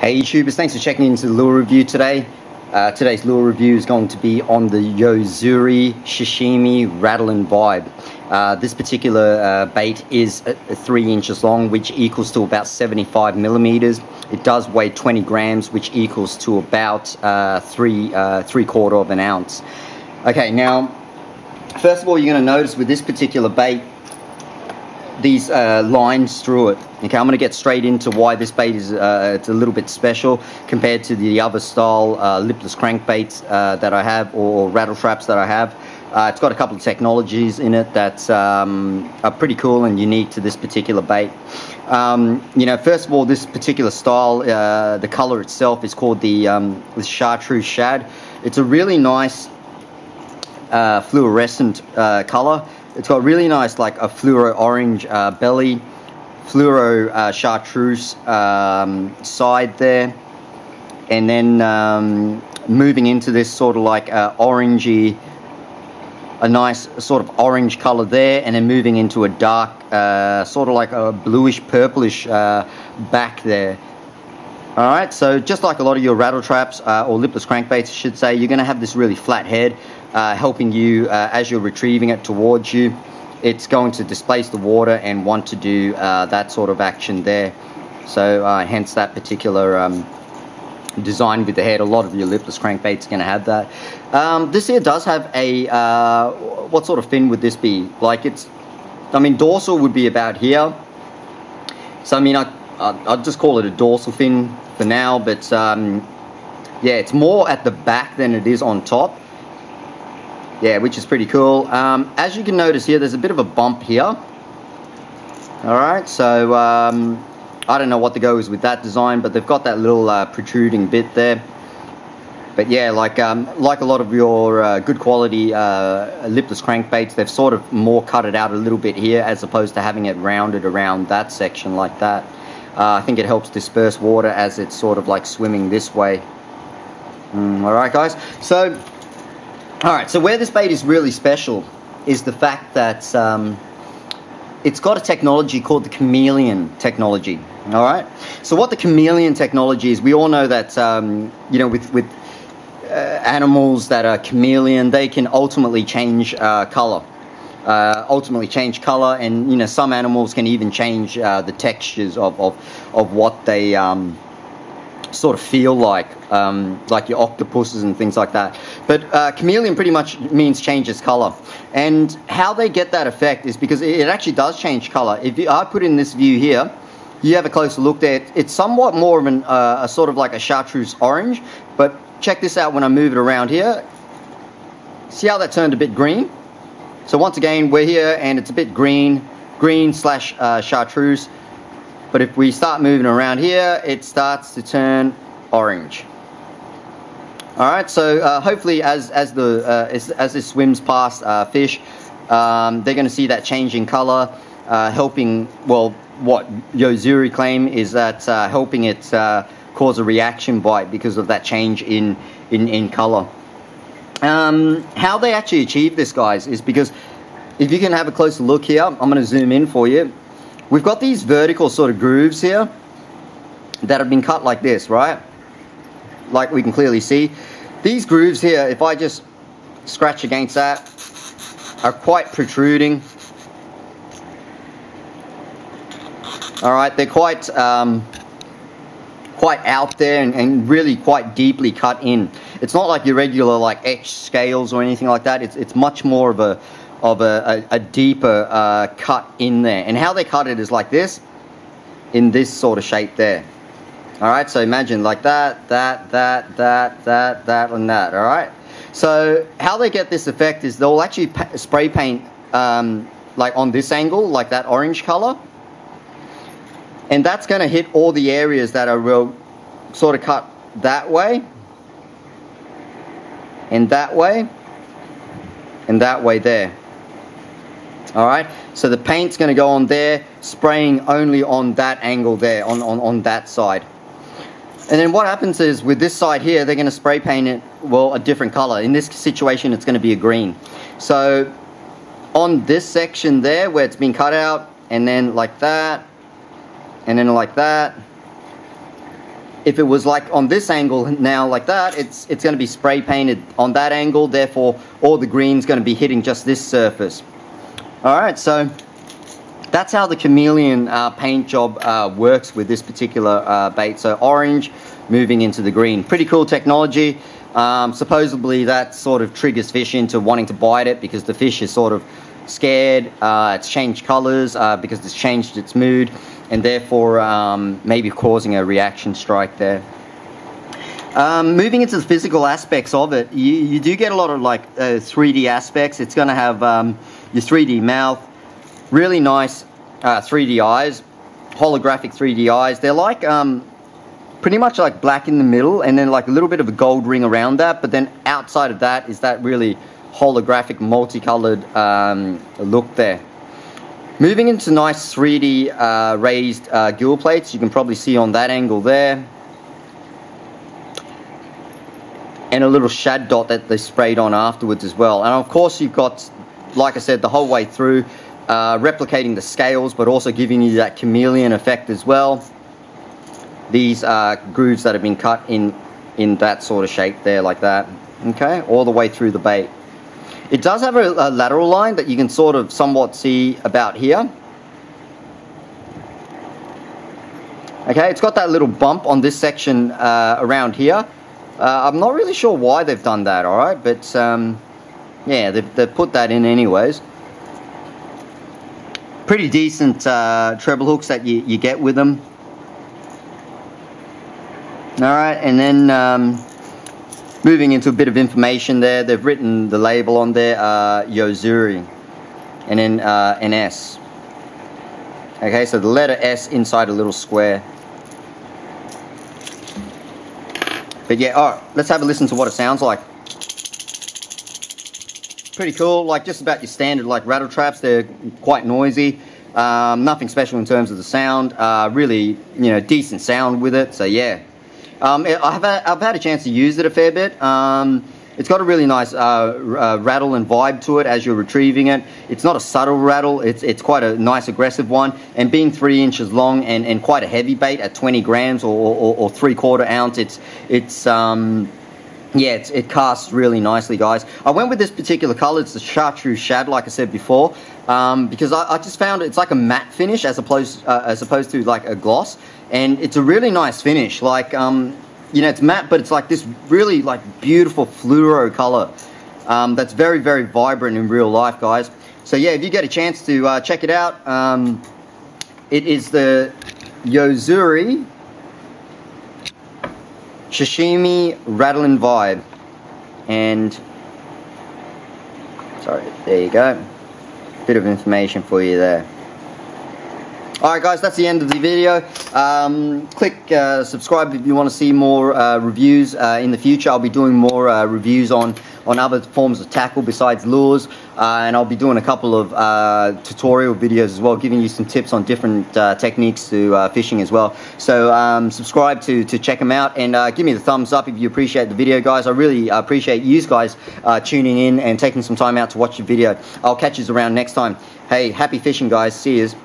Hey YouTubers, thanks for checking into the lure review today. Today's lure review is going to be on the Yo-Zuri Sashimi Rattlin vibe. This particular bait is 3 inches long, which equals to about 75 millimeters. It does weigh 20 grams, which equals to about 3/4 of an ounce. Okay, now, first of all, you're going to notice with this particular bait, these lines through it. Okay, I'm going to get straight into why this bait is it's a little bit special compared to the other style lipless crankbaits that I have, or rattle traps that I have. It's got a couple of technologies in it that are pretty cool and unique to this particular bait. You know, first of all, this particular style, the color itself is called the chartreuse shad. It's a really nice fluorescent color. It's got really nice, like a fluoro orange belly, fluoro chartreuse side there, and then moving into this sort of like orangey, a nice sort of orange color there, and then moving into a dark, sort of like a bluish purplish back there. Alright, so just like a lot of your rattle traps or lipless crankbaits, I should say, you're going to have this really flat head, helping you as you're retrieving it towards you. It's going to displace the water and want to do that sort of action there. So hence that particular design with the head. A lot of your lipless crankbaits are going to have that. This here does have a, what sort of fin would this be? Like I mean, dorsal would be about here. So I mean, I'd just call it a dorsal fin for now, but yeah, it's more at the back than it is on top. Yeah, which is pretty cool. As you can notice here, there's a bit of a bump here. Alright, so I don't know what the go is with that design, but they've got that little protruding bit there. But yeah, like a lot of your good quality lipless crankbaits, they've sort of more cut it out a little bit here as opposed to having it rounded around that section like that. I think it helps disperse water as it's sort of like swimming this way. Alright guys, so alright, so where this bait is really special is the fact that it's got a technology called the Chameleon Technology. Alright, so what the Chameleon Technology is, we all know that you know, with animals that are chameleon, they can ultimately change color. And you know, some animals can even change the textures of what they sort of feel like your octopuses and things like that. But chameleon pretty much means changes color, and how they get that effect is because it actually does change color. If I put in this view here, you have a closer look there, it's somewhat more of a sort of like a chartreuse orange, but check this out when I move it around here. See how that turned a bit green? So once again, we're here and it's a bit green slash chartreuse. But if we start moving around here, it starts to turn orange. Alright, so hopefully as this swims past fish, they're going to see that change in color, helping, well, what Yo-Zuri claim is that helping it cause a reaction bite because of that change in color. How they actually achieve this, guys, is because if you can have a closer look here, I'm going to zoom in for you. We've got these vertical sort of grooves here that have been cut like this, right? Like we can clearly see. These grooves here, if I just scratch against that, are quite protruding. Alright, they're quite out there and really quite deeply cut in. It's not like your regular like etched scales or anything like that. It's much more of a deeper cut in there. And how they cut it is like this, in this sort of shape there. Alright, so imagine like that, and that, alright? So how they get this effect is they'll actually spray paint like on this angle, like that orange color. And that's going to hit all the areas that are real, sort of cut that way, and that way, and that way there. Alright, so the paint's going to go on there, spraying only on that angle there, on that side. And then what happens is, with this side here, they're going to spray paint it, well, a different color. In this situation, it's going to be a green. So, on this section there, where it's been cut out, and then like that, and then like that, if it was like on this angle now like that, it's going to be spray painted on that angle, therefore all the green's going to be hitting just this surface. Alright, so that's how the Chameleon paint job works with this particular bait. So orange moving into the green. Pretty cool technology. Supposedly that sort of triggers fish into wanting to bite it because the fish is sort of scared. It's changed colors because it's changed its mood, and therefore maybe causing a reaction strike there. Moving into the physical aspects of it, you do get a lot of like 3D aspects. It's going to have your 3D mouth, really nice 3D eyes, holographic 3D eyes. They're like pretty much like black in the middle and then like a little bit of a gold ring around that, but then outside of that is that really holographic multicolored look there. Moving into nice 3D raised gill plates, you can probably see on that angle there, and a little shad dot that they sprayed on afterwards as well. And of course you've got, like I said, the whole way through replicating the scales, but also giving you that chameleon effect as well. These grooves that have been cut in that sort of shape there, like that, okay, all the way through the bait. It does have a lateral line that you can sort of somewhat see about here. Okay, it's got that little bump on this section around here. I'm not really sure why they've done that, alright, but yeah, they've put that in anyways. Pretty decent treble hooks that you get with them. Alright, and then moving into a bit of information there, they've written the label on there, Yo-Zuri, and then an S. Okay, so the letter S inside a little square. But yeah, alright, let's have a listen to what it sounds like. Pretty cool, like just about your standard like rattle traps. They're quite noisy. Nothing special in terms of the sound. Really, you know, decent sound with it, so yeah. I've had a chance to use it a fair bit. It's got a really nice rattle and vibe to it as you're retrieving it. It's not a subtle rattle, it's quite a nice aggressive one, and being 3 inches long and quite a heavy bait at 20 grams or 3/4 ounce, yeah, it casts really nicely, guys. I went with this particular color. It's the chartreuse shad, like I said before, because I just found it's like a matte finish as opposed to like a gloss, and it's a really nice finish. Like, you know, it's matte, but it's like this really like beautiful fluoro color that's very, very vibrant in real life, guys. So yeah, if you get a chance to check it out, it is the Yo-Zuri Sashimi Rattlin vibe, and sorry, there you go, bit of information for you there. Alright guys, that's the end of the video. Click subscribe if you want to see more reviews in the future. I'll be doing more reviews on other forms of tackle besides lures, and I'll be doing a couple of tutorial videos as well, giving you some tips on different techniques to fishing as well. So subscribe to check them out, and give me the thumbs up if you appreciate the video, guys. I really appreciate you guys tuning in and taking some time out to watch the video. I'll catch you around next time. Hey, happy fishing, guys. See yous.